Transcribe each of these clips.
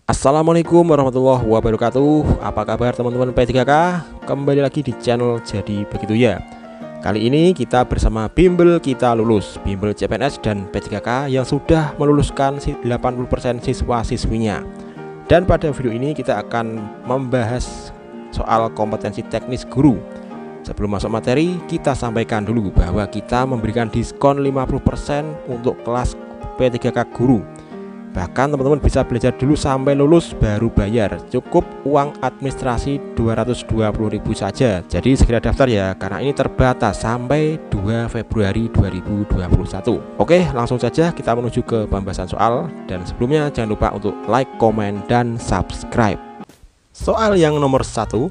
Assalamualaikum warahmatullahi wabarakatuh. Apa kabar teman-teman P3K? Kembali lagi di channel Jadi Begitu Ya. Kali ini kita bersama bimbel kita lulus, bimbel CPNS dan P3K yang sudah meluluskan 80% siswa-siswinya. Dan pada video ini kita akan membahas soal kompetensi teknis guru. Sebelum masuk materi, kita sampaikan dulu bahwa kita memberikan diskon 50% untuk kelas P3K guru. Bahkan teman-teman bisa belajar dulu sampai lulus baru bayar. Cukup uang administrasi 220.000 saja. Jadi segera daftar ya, karena ini terbatas sampai 2 Februari 2021. Oke, langsung saja kita menuju ke pembahasan soal. Dan sebelumnya jangan lupa untuk like, komen, dan subscribe. Soal yang nomor 1.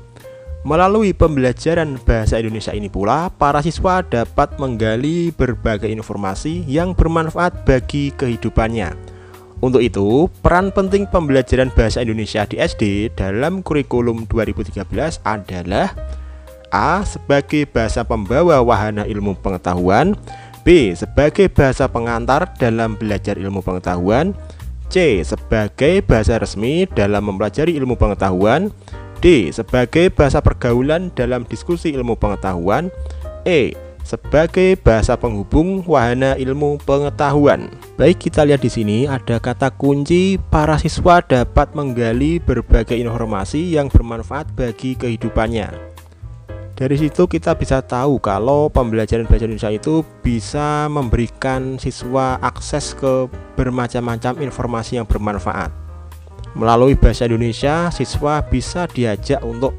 Melalui pembelajaran bahasa Indonesia ini pula, para siswa dapat menggali berbagai informasi yang bermanfaat bagi kehidupannya. Untuk itu, peran penting pembelajaran bahasa Indonesia di SD dalam kurikulum 2013 adalah A. Sebagai bahasa pembawa wahana ilmu pengetahuan, B. Sebagai bahasa pengantar dalam belajar ilmu pengetahuan, C. Sebagai bahasa resmi dalam mempelajari ilmu pengetahuan, D. Sebagai bahasa pergaulan dalam diskusi ilmu pengetahuan, E. Sebagai bahasa penghubung wahana ilmu pengetahuan. Baik, kita lihat di sini ada kata kunci para siswa dapat menggali berbagai informasi yang bermanfaat bagi kehidupannya. Dari situ kita bisa tahu kalau pembelajaran bahasa Indonesia itu bisa memberikan siswa akses ke bermacam-macam informasi yang bermanfaat. Melalui bahasa Indonesia, siswa bisa diajak untuk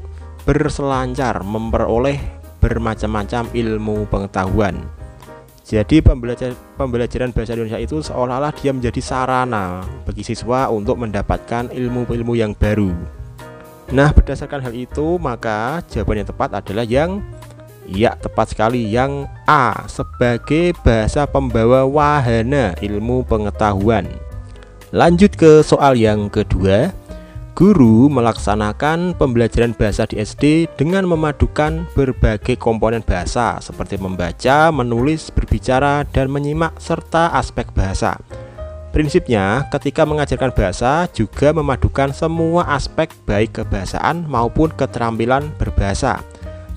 berselancar memperoleh bermacam-macam ilmu pengetahuan. Jadi pembelajaran bahasa Indonesia itu seolah-olah dia menjadi sarana bagi siswa untuk mendapatkan ilmu-ilmu yang baru. Nah, berdasarkan hal itu, maka jawaban yang tepat adalah yang tepat sekali, yang A. Sebagai bahasa pembawa wahana ilmu pengetahuan. Lanjut ke soal yang kedua. Guru melaksanakan pembelajaran bahasa di SD dengan memadukan berbagai komponen bahasa seperti membaca, menulis, berbicara, dan menyimak serta aspek bahasa. Prinsipnya, ketika mengajarkan bahasa juga memadukan semua aspek baik kebahasaan maupun keterampilan berbahasa.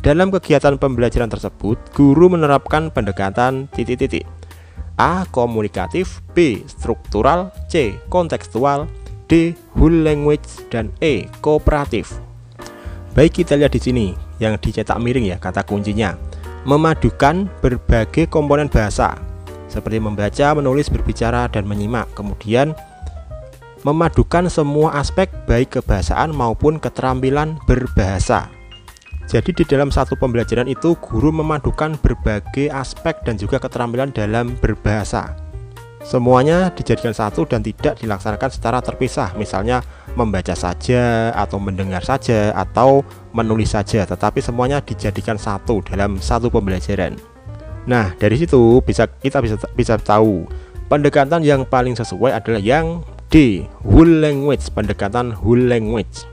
Dalam kegiatan pembelajaran tersebut, guru menerapkan pendekatan titik-titik. A. Komunikatif, B. Struktural, C. Kontekstual, D. Whole language, dan E. Kooperatif. Baik, kita lihat di sini yang dicetak miring ya kata kuncinya. Memadukan berbagai komponen bahasa seperti membaca, menulis, berbicara, dan menyimak. Kemudian memadukan semua aspek baik kebahasaan maupun keterampilan berbahasa. Jadi di dalam satu pembelajaran itu guru memadukan berbagai aspek dan juga keterampilan dalam berbahasa. Semuanya dijadikan satu dan tidak dilaksanakan secara terpisah. Misalnya membaca saja atau mendengar saja atau menulis saja, tetapi semuanya dijadikan satu dalam satu pembelajaran. Nah, dari situ kita bisa tahu pendekatan yang paling sesuai adalah yang D. Whole language, pendekatan whole language.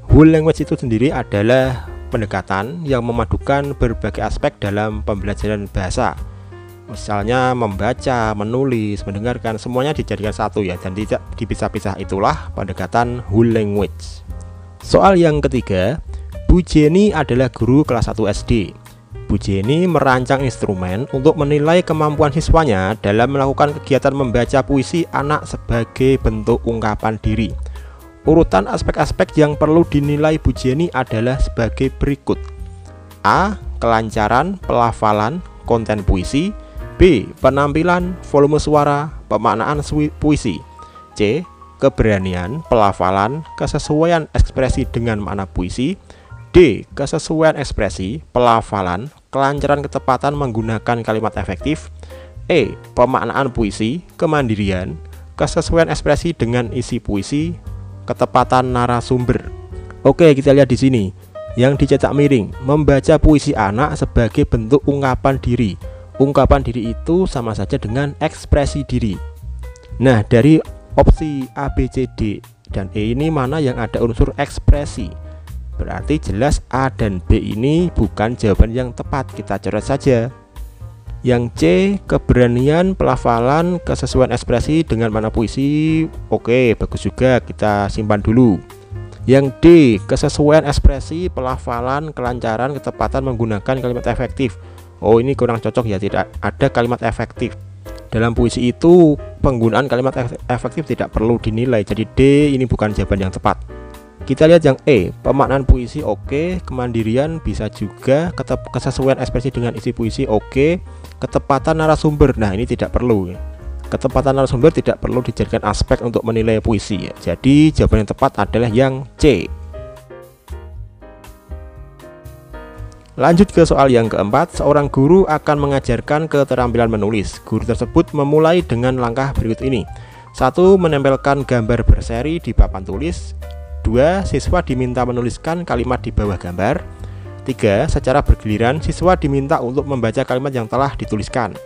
Whole language itu sendiri adalah pendekatan yang memadukan berbagai aspek dalam pembelajaran bahasa. Misalnya membaca, menulis, mendengarkan, semuanya dijadikan satu ya, dan tidak dipisah-pisah. Itulah pendekatan whole language. Soal yang ketiga, Bu Jenny adalah guru kelas 1 SD. Bu Jenny merancang instrumen untuk menilai kemampuan siswanya dalam melakukan kegiatan membaca puisi anak sebagai bentuk ungkapan diri. Urutan aspek-aspek yang perlu dinilai Bu Jenny adalah sebagai berikut. A. Kelancaran pelafalan konten puisi, B. Penampilan, volume suara, pemaknaan puisi, C. Keberanian, pelafalan, kesesuaian ekspresi dengan makna puisi, D. Kesesuaian ekspresi, pelafalan, kelancaran ketepatan menggunakan kalimat efektif, E. Pemaknaan puisi, kemandirian, kesesuaian ekspresi dengan isi puisi, ketepatan narasumber. Oke, kita lihat di sini yang dicetak miring, membaca puisi anak sebagai bentuk ungkapan diri. Ungkapan diri itu sama saja dengan ekspresi diri. Nah, dari opsi A, B, C, D, dan E ini mana yang ada unsur ekspresi? Berarti jelas A dan B ini bukan jawaban yang tepat. Kita coret saja. Yang C, keberanian, pelafalan, kesesuaian ekspresi dengan makna puisi. Oke, bagus juga, kita simpan dulu. Yang D, kesesuaian ekspresi, pelafalan, kelancaran, ketepatan menggunakan kalimat efektif. Oh, ini kurang cocok ya, tidak ada kalimat efektif. Dalam puisi itu penggunaan kalimat efektif tidak perlu dinilai. Jadi D ini bukan jawaban yang tepat. Kita lihat yang E, pemaknaan puisi oke, kemandirian bisa juga, kesesuaian ekspresi dengan isi puisi oke, ketepatan narasumber. Nah, ini tidak perlu. Ketepatan narasumber tidak perlu dijadikan aspek untuk menilai puisi. Jadi jawaban yang tepat adalah yang C. Lanjut ke soal yang keempat. Seorang guru akan mengajarkan keterampilan menulis. Guru tersebut memulai dengan langkah berikut ini. 1. Menempelkan gambar berseri di papan tulis. 2. Siswa diminta menuliskan kalimat di bawah gambar. 3. Secara bergiliran siswa diminta untuk membaca kalimat yang telah dituliskan.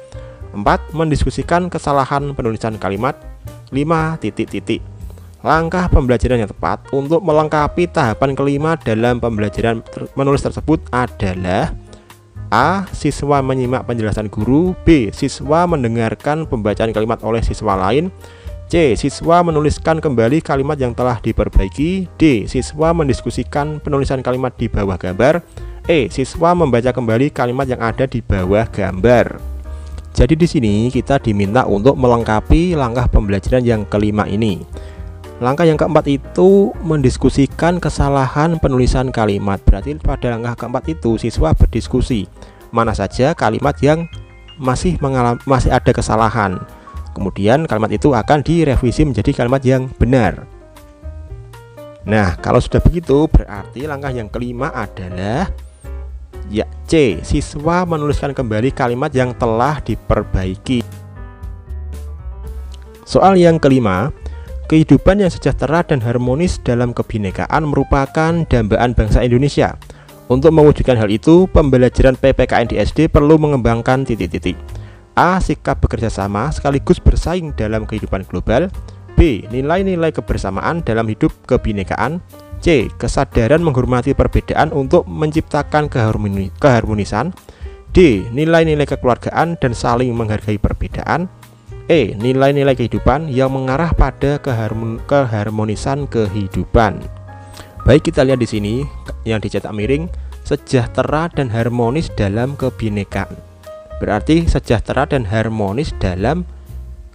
4. Mendiskusikan kesalahan penulisan kalimat. 5. Langkah pembelajaran yang tepat untuk melengkapi tahapan kelima dalam pembelajaran menulis tersebut adalah: A. Siswa menyimak penjelasan guru. B. Siswa mendengarkan pembacaan kalimat oleh siswa lain. C. Siswa menuliskan kembali kalimat yang telah diperbaiki. D. Siswa mendiskusikan penulisan kalimat di bawah gambar. E. Siswa membaca kembali kalimat yang ada di bawah gambar. Jadi di sini kita diminta untuk melengkapi langkah pembelajaran yang kelima ini. Langkah yang keempat itu mendiskusikan kesalahan penulisan kalimat. Berarti pada langkah keempat itu siswa berdiskusi mana saja kalimat yang masih ada kesalahan. Kemudian kalimat itu akan direvisi menjadi kalimat yang benar. Nah, kalau sudah begitu berarti langkah yang kelima adalah ya C. Siswa menuliskan kembali kalimat yang telah diperbaiki. Soal yang kelima. Kehidupan yang sejahtera dan harmonis dalam kebinekaan merupakan dambaan bangsa Indonesia. Untuk mewujudkan hal itu, pembelajaran PPKN di SD perlu mengembangkan titik-titik. A. Sikap bekerja sama sekaligus bersaing dalam kehidupan global. B. Nilai-nilai kebersamaan dalam hidup kebinekaan. C. Kesadaran menghormati perbedaan untuk menciptakan keharmonisan. D. Nilai-nilai kekeluargaan dan saling menghargai perbedaan. E. Nilai-nilai kehidupan yang mengarah pada keharmonisan kehidupan. Baik, kita lihat di sini yang dicetak miring, sejahtera dan harmonis dalam kebinekaan. Berarti sejahtera dan harmonis dalam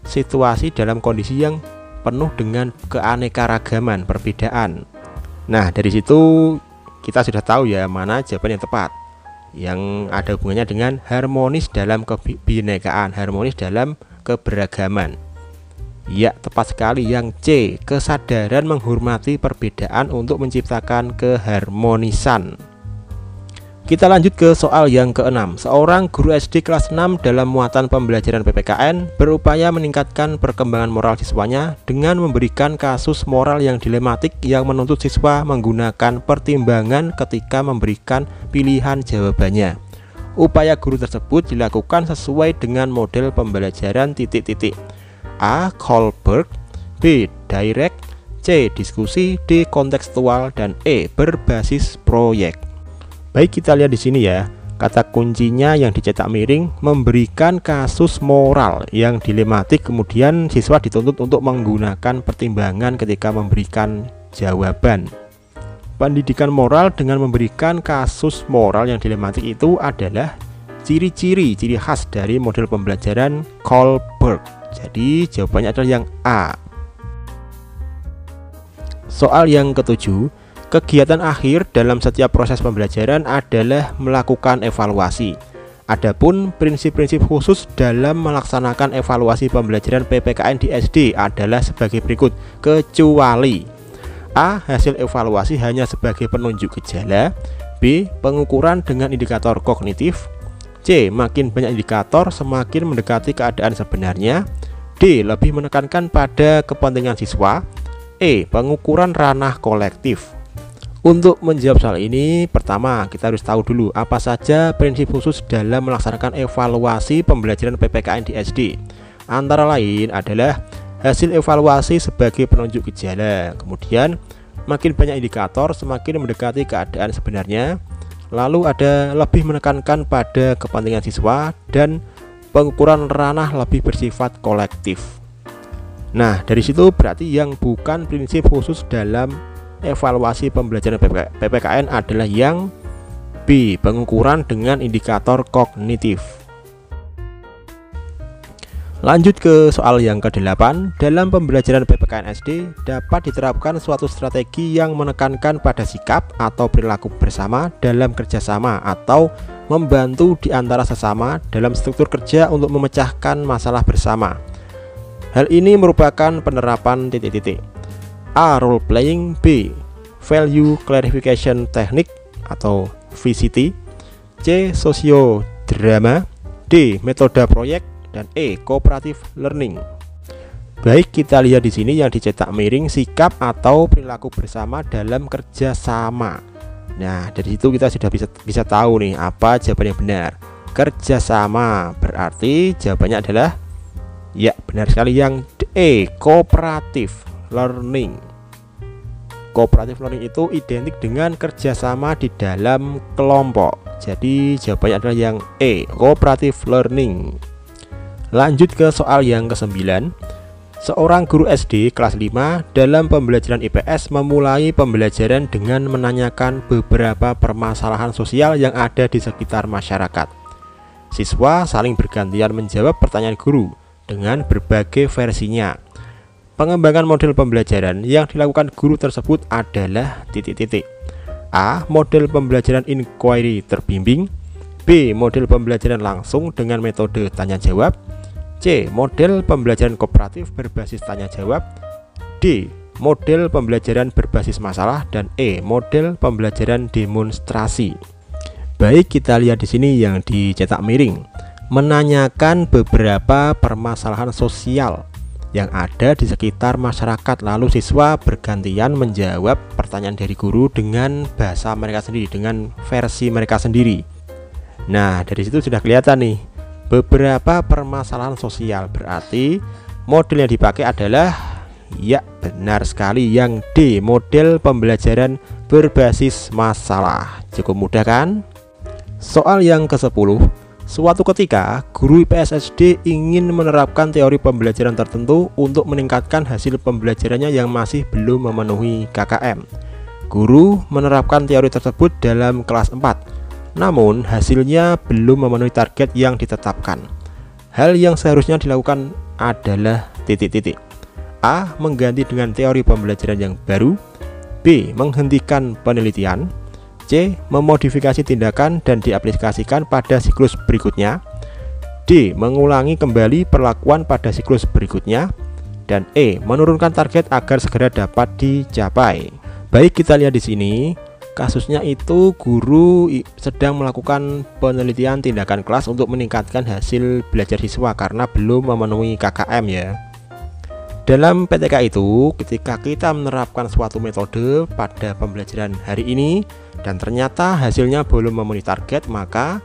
situasi, dalam kondisi yang penuh dengan keanekaragaman, perbedaan. Nah, dari situ kita sudah tahu ya mana jawaban yang tepat, yang ada hubungannya dengan harmonis dalam kebinekaan, harmonis dalam keberagaman. Ya, tepat sekali yang C, kesadaran menghormati perbedaan untuk menciptakan keharmonisan. Kita lanjut ke soal yang keenam. Seorang guru SD kelas 6 dalam muatan pembelajaran PPKN berupaya meningkatkan perkembangan moral siswanya dengan memberikan kasus moral yang dilematik yang menuntut siswa menggunakan pertimbangan ketika memberikan pilihan jawabannya. Upaya guru tersebut dilakukan sesuai dengan model pembelajaran titik-titik. A. Kohlberg, B. Direct, C. Diskusi, D. Kontekstual, dan E. Berbasis proyek. Baik, kita lihat di sini ya. Kata kuncinya yang dicetak miring, memberikan kasus moral yang dilematik, kemudian siswa dituntut untuk menggunakan pertimbangan ketika memberikan jawaban. Pendidikan moral dengan memberikan kasus moral yang dilematik itu adalah ciri khas dari model pembelajaran Kohlberg. Jadi jawabannya adalah yang A. Soal yang ketujuh. Kegiatan akhir dalam setiap proses pembelajaran adalah melakukan evaluasi. Adapun prinsip-prinsip khusus dalam melaksanakan evaluasi pembelajaran PPKN di SD adalah sebagai berikut. Kecuali A. Hasil evaluasi hanya sebagai penunjuk gejala. B. Pengukuran dengan indikator kognitif. C. Makin banyak indikator semakin mendekati keadaan sebenarnya. D. Lebih menekankan pada kepentingan siswa. E. Pengukuran ranah kolektif. Untuk menjawab soal ini, pertama kita harus tahu dulu apa saja prinsip khusus dalam melaksanakan evaluasi pembelajaran PPKN di SD. Antara lain adalah hasil evaluasi sebagai penunjuk gejala, kemudian makin banyak indikator semakin mendekati keadaan sebenarnya, lalu ada lebih menekankan pada kepentingan siswa, dan pengukuran ranah lebih bersifat kolektif. Nah, dari situ berarti yang bukan prinsip khusus dalam evaluasi pembelajaran PPKN adalah yang B, pengukuran dengan indikator kognitif. Lanjut ke soal yang ke-8. Dalam pembelajaran PPKN SD dapat diterapkan suatu strategi yang menekankan pada sikap atau perilaku bersama dalam kerjasama atau membantu di antara sesama dalam struktur kerja untuk memecahkan masalah bersama. Hal ini merupakan penerapan titik-titik. A. Role playing. B. Value clarification technique atau VCT. C. Sosiodrama. D. Metode proyek. Dan E. Cooperative learning. Baik, kita lihat di sini yang dicetak miring sikap atau perilaku bersama dalam kerjasama. Nah, dari situ kita sudah bisa tahu nih apa jawaban yang benar. Kerjasama berarti jawabannya adalah ya, benar sekali yang E, cooperative learning. Cooperative learning itu identik dengan kerjasama di dalam kelompok. Jadi jawabannya adalah yang E, cooperative learning. Lanjut ke soal yang ke-9. Seorang guru SD kelas 5 dalam pembelajaran IPS memulai pembelajaran dengan menanyakan beberapa permasalahan sosial yang ada di sekitar masyarakat. Siswa saling bergantian menjawab pertanyaan guru dengan berbagai versinya. Pengembangan model pembelajaran yang dilakukan guru tersebut adalah titik-titik. A. Model pembelajaran inquiry terbimbing. B. Model pembelajaran langsung dengan metode tanya jawab. C. Model pembelajaran kooperatif berbasis tanya jawab. D. Model pembelajaran berbasis masalah. Dan E. Model pembelajaran demonstrasi. Baik, kita lihat di sini yang dicetak miring. Menanyakan beberapa permasalahan sosial yang ada di sekitar masyarakat, lalu siswa bergantian menjawab pertanyaan dari guru dengan bahasa mereka sendiri, dengan versi mereka sendiri. Nah, dari situ sudah kelihatan nih beberapa permasalahan sosial, berarti model yang dipakai adalah ya, benar sekali yang D, model pembelajaran berbasis masalah. Cukup mudah kan? Soal yang ke-10. Suatu ketika guru IPS SD ingin menerapkan teori pembelajaran tertentu untuk meningkatkan hasil pembelajarannya yang masih belum memenuhi KKM. Guru menerapkan teori tersebut dalam kelas 4. Namun hasilnya belum memenuhi target yang ditetapkan. Hal yang seharusnya dilakukan adalah titik-titik. A. Mengganti dengan teori pembelajaran yang baru. B. Menghentikan penelitian. C. Memodifikasi tindakan dan diaplikasikan pada siklus berikutnya. D. Mengulangi kembali perlakuan pada siklus berikutnya. Dan E. Menurunkan target agar segera dapat dicapai. Baik, kita lihat di sini. Kasusnya itu guru sedang melakukan penelitian tindakan kelas untuk meningkatkan hasil belajar siswa karena belum memenuhi KKM ya. Dalam PTK itu, ketika kita menerapkan suatu metode pada pembelajaran hari ini dan ternyata hasilnya belum memenuhi target, maka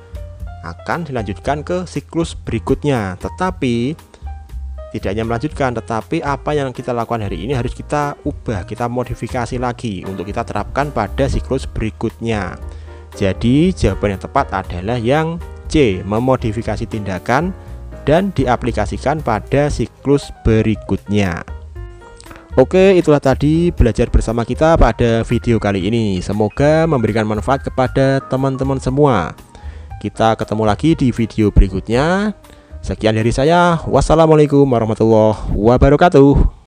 akan dilanjutkan ke siklus berikutnya. Tetapi tidak hanya melanjutkan, tetapi apa yang kita lakukan hari ini harus kita ubah, kita modifikasi lagi untuk kita terapkan pada siklus berikutnya. Jadi jawaban yang tepat adalah yang C, memodifikasi tindakan dan diaplikasikan pada siklus berikutnya. Oke, itulah tadi belajar bersama kita pada video kali ini. Semoga memberikan manfaat kepada teman-teman semua. Kita ketemu lagi di video berikutnya. Sekian dari saya. Wassalamualaikum warahmatullahi wabarakatuh.